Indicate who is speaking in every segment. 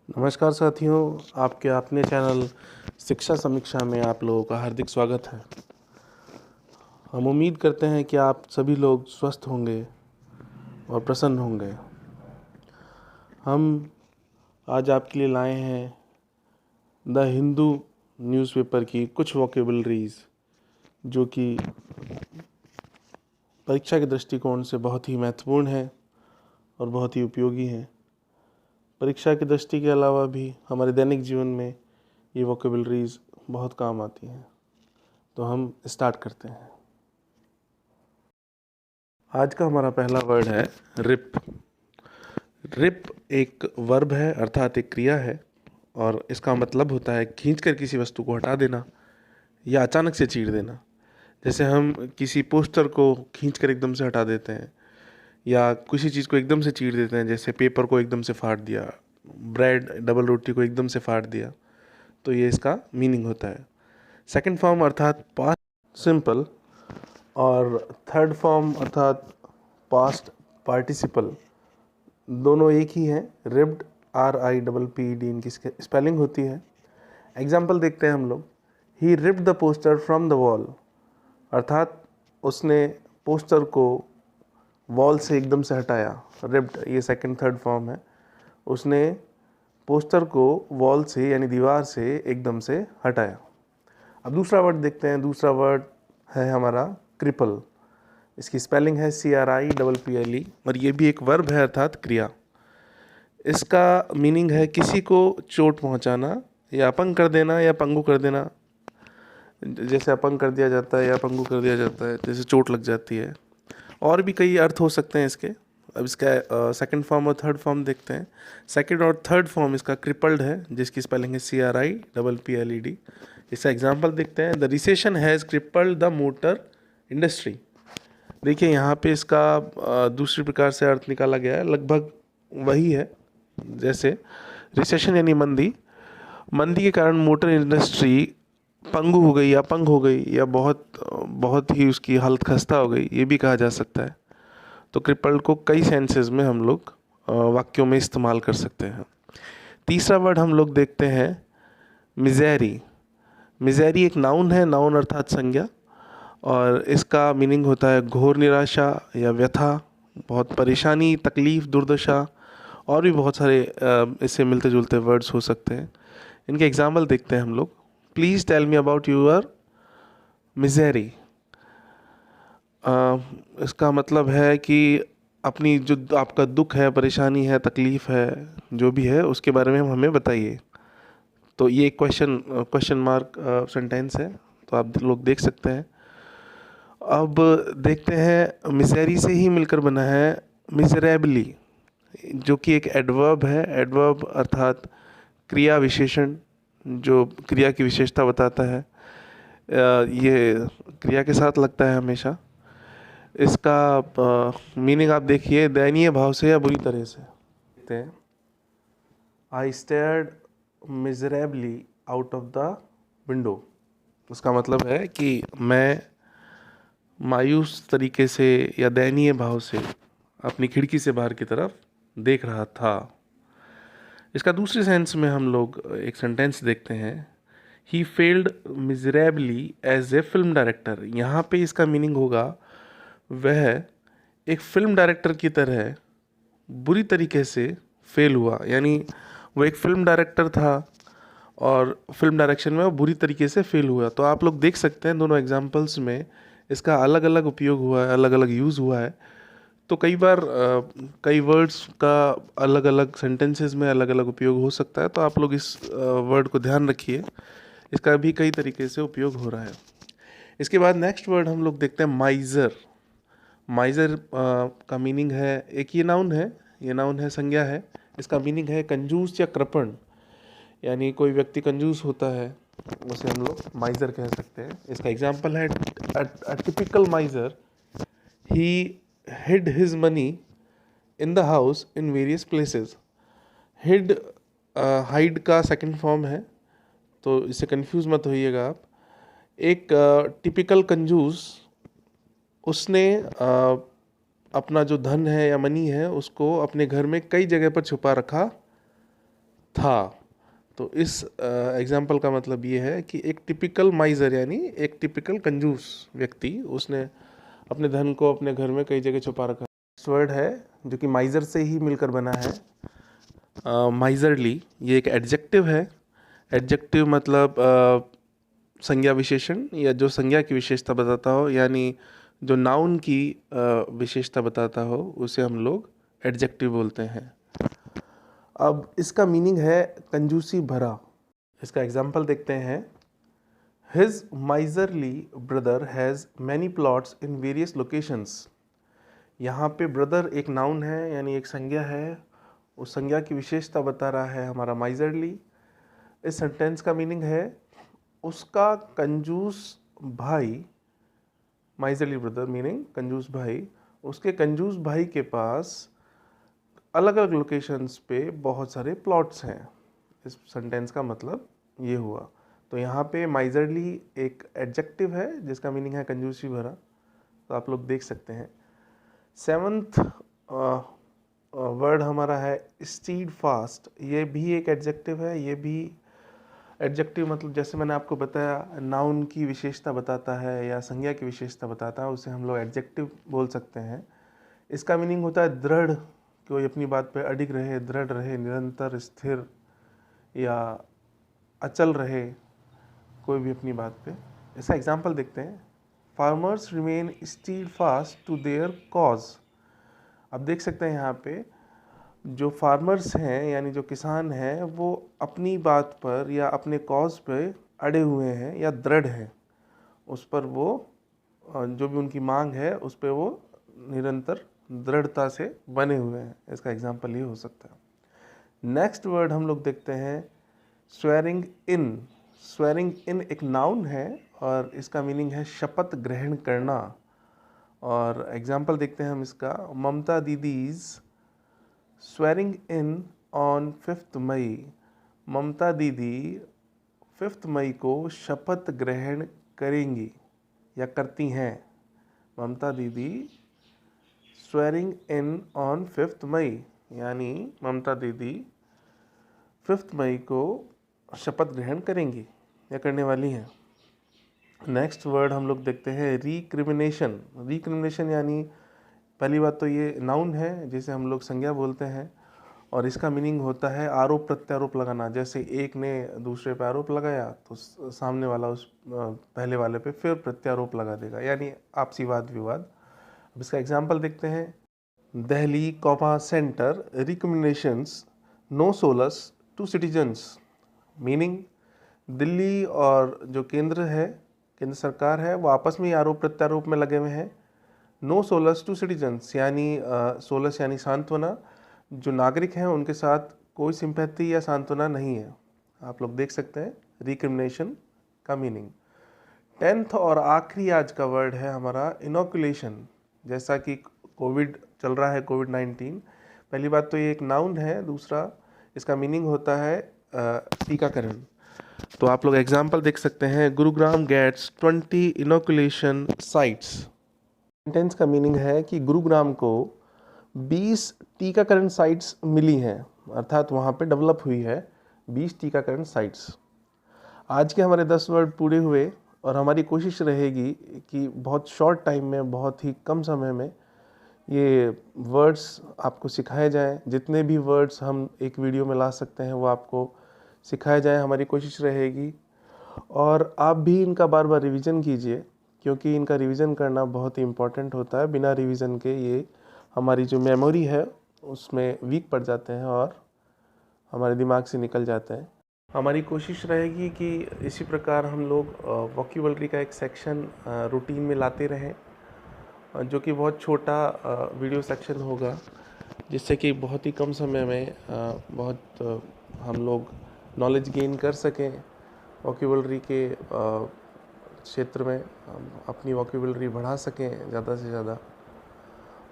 Speaker 1: नमस्कार साथियों, आपके अपने चैनल शिक्षा समीक्षा में आप लोगों का हार्दिक स्वागत है। हम उम्मीद करते हैं कि आप सभी लोग स्वस्थ होंगे और प्रसन्न होंगे। हम आज आपके लिए लाए हैं द हिंदू न्यूज़पेपर की कुछ वोकेबलरीज जो कि परीक्षा के दृष्टिकोण से बहुत ही महत्वपूर्ण है और बहुत ही उपयोगी हैं। परीक्षा की दृष्टि के अलावा भी हमारे दैनिक जीवन में ये वोकेबलरीज बहुत काम आती हैं। तो हम स्टार्ट करते हैं। आज का हमारा पहला वर्ड है रिप। रिप एक वर्ब है, अर्थात एक क्रिया है, और इसका मतलब होता है खींचकर किसी वस्तु को हटा देना या अचानक से चीर देना। जैसे हम किसी पोस्टर को खींचकर एकदम से हटा देते हैं या किसी चीज़ को एकदम से चीर देते हैं, जैसे पेपर को एकदम से फाड़ दिया, ब्रेड डबल रोटी को एकदम से फाड़ दिया। तो ये इसका मीनिंग होता है। सेकंड फॉर्म अर्थात पास्ट सिंपल और थर्ड फॉर्म अर्थात पास्ट पार्टिसिपल, दोनों एक ही हैं। रिप्ड, RIPPED इनकी स्पेलिंग होती है। एग्जाम्पल देखते हैं हम लोग। He ripped the poster from the wall, अर्थात उसने पोस्टर को वॉल से एकदम से हटाया। रिप्ड ये सेकंड थर्ड फॉर्म है। उसने पोस्टर को वॉल से यानी दीवार से एकदम से हटाया। अब दूसरा वर्ड देखते हैं। दूसरा वर्ड है हमारा क्रिपल। इसकी स्पेलिंग है CRIPPLE और ये भी एक वर्ब है, अर्थात क्रिया। इसका मीनिंग है किसी को चोट पहुंचाना या अपंग कर देना या पंगु कर देना। जैसे अपंग कर दिया जाता है या पंगु कर दिया जाता है, जैसे चोट लग जाती है। और भी कई अर्थ हो सकते हैं इसके। अब इसका सेकंड फॉर्म और थर्ड फॉर्म देखते हैं। सेकंड और थर्ड फॉर्म इसका क्रिपल्ड है, जिसकी स्पेलिंग है CRIPPLED। इसका एग्जाम्पल देखते हैं। The recession has crippled the motor industry. देखिए यहाँ पे इसका दूसरी प्रकार से अर्थ निकाला गया है, लगभग वही है। जैसे रिसेशन यानी मंदी, मंदी के कारण मोटर इंडस्ट्री पंगु हो गई या अपंग हो गई या बहुत बहुत ही उसकी हालत खस्ता हो गई, ये भी कहा जा सकता है। तो क्रिपल्ड को कई सेंसेस में हम लोग वाक्यों में इस्तेमाल कर सकते हैं। तीसरा वर्ड हम लोग देखते हैं मिज़ेरी। मिज़ेरी एक नाउन है, नाउन अर्थात संज्ञा, और इसका मीनिंग होता है घोर निराशा या व्यथा, बहुत परेशानी, तकलीफ़, दुर्दशा, और भी बहुत सारे इससे मिलते जुलते वर्ड्स हो सकते हैं। इनके एग्जाम्पल देखते हैं हम लोग। Please tell me about your misery. इसका मतलब है कि अपनी जो आपका दुख है, परेशानी है, तकलीफ़ है, जो भी है उसके बारे में हमें बताइए। तो ये क्वेश्चन मार्क सेंटेंस है, तो आप लोग देख सकते हैं। अब देखते हैं मिसेरी से ही मिलकर बना है मिजरेबली, जो कि एक एडवर्ब है। एडवर्ब अर्थात क्रिया विशेषण, जो क्रिया की विशेषता बताता है। ये क्रिया के साथ लगता है हमेशा। इसका मीनिंग आप देखिए, दयनीय भाव से या बुरी तरह से। देखते हैं, I stared miserably out of the window. उसका मतलब है कि मैं मायूस तरीके से या दयनीय भाव से अपनी खिड़की से बाहर की तरफ देख रहा था। इसका दूसरे सेंस में हम लोग एक सेंटेंस देखते हैं। He failed miserably as a film director. यहाँ पे इसका मीनिंग होगा वह एक फिल्म डायरेक्टर की तरह बुरी तरीके से फेल हुआ, यानी वो एक फिल्म डायरेक्टर था और फिल्म डायरेक्शन में वो बुरी तरीके से फेल हुआ। तो आप लोग देख सकते हैं दोनों एग्जाम्पल्स में इसका अलग अलग उपयोग हुआ है, अलग अलग यूज़ हुआ है। तो कई बार कई वर्ड्स का अलग अलग सेंटेंसेस में अलग अलग उपयोग हो सकता है। तो आप लोग इस वर्ड को ध्यान रखिए, इसका भी कई तरीके से उपयोग हो रहा है। इसके बाद नेक्स्ट वर्ड हम लोग देखते हैं माइज़र। माइज़र का मीनिंग है, एक ये नाउन है, ये नाउन है, संज्ञा है। इसका मीनिंग है कंजूस या कृपण, यानी कोई व्यक्ति कंजूस होता है उसे हम लोग माइज़र कह सकते हैं। इसका एग्जाम्पल है typical miser, he hid his money in the house in various places. Hid hide का सेकंड फॉर्म है, तो इससे कंफ्यूज मत होइएगा आप। एक टिपिकल कंजूस, उसने अपना जो धन है या मनी है उसको अपने घर में कई जगह पर छुपा रखा था। तो इस एग्जाम्पल का मतलब ये है कि एक टिपिकल माइजर यानी एक टिपिकल कंजूस व्यक्ति, उसने अपने धन को अपने घर में कई जगह छुपा रखा। वर्ड है जो कि माइजर से ही मिलकर बना है, माइजरली। ये एक एडजेक्टिव है। एडजेक्टिव मतलब संज्ञा विशेषण या जो संज्ञा की विशेषता बताता हो, यानी जो नाउन की विशेषता बताता हो उसे हम लोग एडजेक्टिव बोलते हैं। अब इसका मीनिंग है कंजूसी भरा। इसका एग्जाम्पल देखते हैं। His miserly brother has many plots in various locations। यहाँ पे ब्रदर एक नाउन है यानी एक संज्ञा है, उस संज्ञा की विशेषता बता रहा है हमारा माइजरली। इस सेंटेंस का मीनिंग है उसका कंजूस भाई, माइजरली ब्रदर मीनिंग कंजूस भाई, उसके कंजूस भाई के पास अलग अलग लोकेशंस पे बहुत सारे प्लॉट्स हैं। इस सेंटेंस का मतलब ये हुआ। तो यहाँ पे माइजरली एक एडजेक्टिव है जिसका मीनिंग है कंजूसी भरा, तो आप लोग देख सकते हैं। सेवंथ वर्ड हमारा है स्टीड फास्ट। ये भी एक एडजेक्टिव है। ये भी एडजेक्टिव मतलब जैसे मैंने आपको बताया नाउन की विशेषता बताता है या संज्ञा की विशेषता बताता है, उसे हम लोग एडजेक्टिव बोल सकते हैं। इसका मीनिंग होता है दृढ़, कोई अपनी बात पे अडिग रहे, दृढ़ रहे, निरंतर स्थिर या अचल रहे कोई भी अपनी बात पे। इसका एग्जाम्पल देखते हैं। Farmers remain steadfast to their cause. अब देख सकते हैं यहाँ पे जो फार्मर्स हैं यानी जो किसान हैं वो अपनी बात पर या अपने कॉज पे अड़े हुए हैं या दृढ़ हैं, उस पर वो जो भी उनकी मांग है उस पर वो निरंतर दृढ़ता से बने हुए हैं। इसका एग्जाम्पल ये हो सकता है। नेक्स्ट वर्ड हम लोग देखते हैं स्वेरिंग इन। स्वेरिंग इन एक नाउन है और इसका मीनिंग है शपथ ग्रहण करना। और एग्जाम्पल देखते हैं हम इसका। ममता दीदीज स्वेरिंग इन ऑन 5 मई। ममता दीदी 5 मई को शपथ ग्रहण करेंगी या करती हैं। ममता दीदी स्वेरिंग इन ऑन 5 मई यानी ममता दीदी 5 मई को शपथ ग्रहण करेंगी या करने वाली हैं। नेक्स्ट वर्ड हम लोग देखते हैं रिक्रिमिनेशन। रिक्रिमिनेशन यानी पहली बात तो ये नाउन है जिसे हम लोग संज्ञा बोलते हैं और इसका मीनिंग होता है आरोप प्रत्यारोप लगाना। जैसे एक ने दूसरे पे आरोप लगाया तो सामने वाला उस पहले वाले पे फिर प्रत्यारोप लगा देगा, यानी आपसी वाद विवाद। अब इसका एग्जाम्पल देखते हैं। Delhi comma centre recommendations no solace to citizens. Meaning Delhi और जो केंद्र है, केंद्र सरकार है, वो आपस में ही आरोप प्रत्यारोप में लगे हुए हैं। नो सोलस टू सिटीजन्स यानी सोलस यानी सांत्वना, जो नागरिक हैं उनके साथ कोई सिंपैथी या सांत्वना नहीं है। आप लोग देख सकते हैं रिक्रिमिनेशन का मीनिंग। 10th और आखिरी आज का वर्ड है हमारा इनोकुलेशन। जैसा कि कोविड चल रहा है, कोविड-19, पहली बात तो ये एक नाउन है, दूसरा इसका मीनिंग होता है टीकाकरण। तो आप लोग एग्जाम्पल देख सकते हैं। Gurugram gets 20 inoculation sites. Sentence का मीनिंग है कि गुरुग्राम को 20 टीकाकरण साइट्स मिली हैं, अर्थात वहाँ पे डेवलप हुई है 20 टीकाकरण साइट्स। आज के हमारे 10 वर्ड पूरे हुए और हमारी कोशिश रहेगी कि बहुत शॉर्ट टाइम में, बहुत ही कम समय में ये वर्ड्स आपको सिखाए जाएं। जितने भी वर्ड्स हम एक वीडियो में ला सकते हैं वो आपको सिखाए जाएं, हमारी कोशिश रहेगी। और आप भी इनका बार बार रिवीजन कीजिए क्योंकि इनका रिवीजन करना बहुत ही इम्पोर्टेंट होता है। बिना रिवीजन के ये हमारी जो मेमोरी है उसमें वीक पड़ जाते हैं और हमारे दिमाग से निकल जाते हैं। हमारी कोशिश रहेगी कि इसी प्रकार हम लोग वोकैबुलरी का एक सेक्शन रूटीन में लाते रहें, जो कि बहुत छोटा वीडियो सेक्शन होगा, जिससे कि बहुत ही कम समय में बहुत हम लोग नॉलेज गेन कर सकें वोकैबुलरी के क्षेत्र में, अपनी वोकैबुलरी बढ़ा सकें ज़्यादा से ज़्यादा।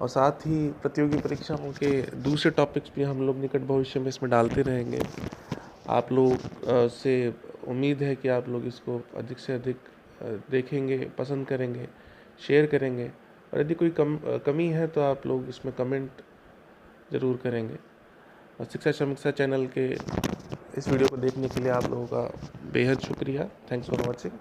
Speaker 1: और साथ ही प्रतियोगी परीक्षाओं के दूसरे टॉपिक्स भी हम लोग निकट भविष्य में इसमें डालते रहेंगे। आप लोग से उम्मीद है कि आप लोग इसको अधिक से अधिक देखेंगे, पसंद करेंगे, शेयर करेंगे और यदि कोई कमी है तो आप लोग इसमें कमेंट ज़रूर करेंगे। और शिक्षा समीक्षा चैनल के इस वीडियो को देखने के लिए आप लोगों का बेहद शुक्रिया। Thanks for watching.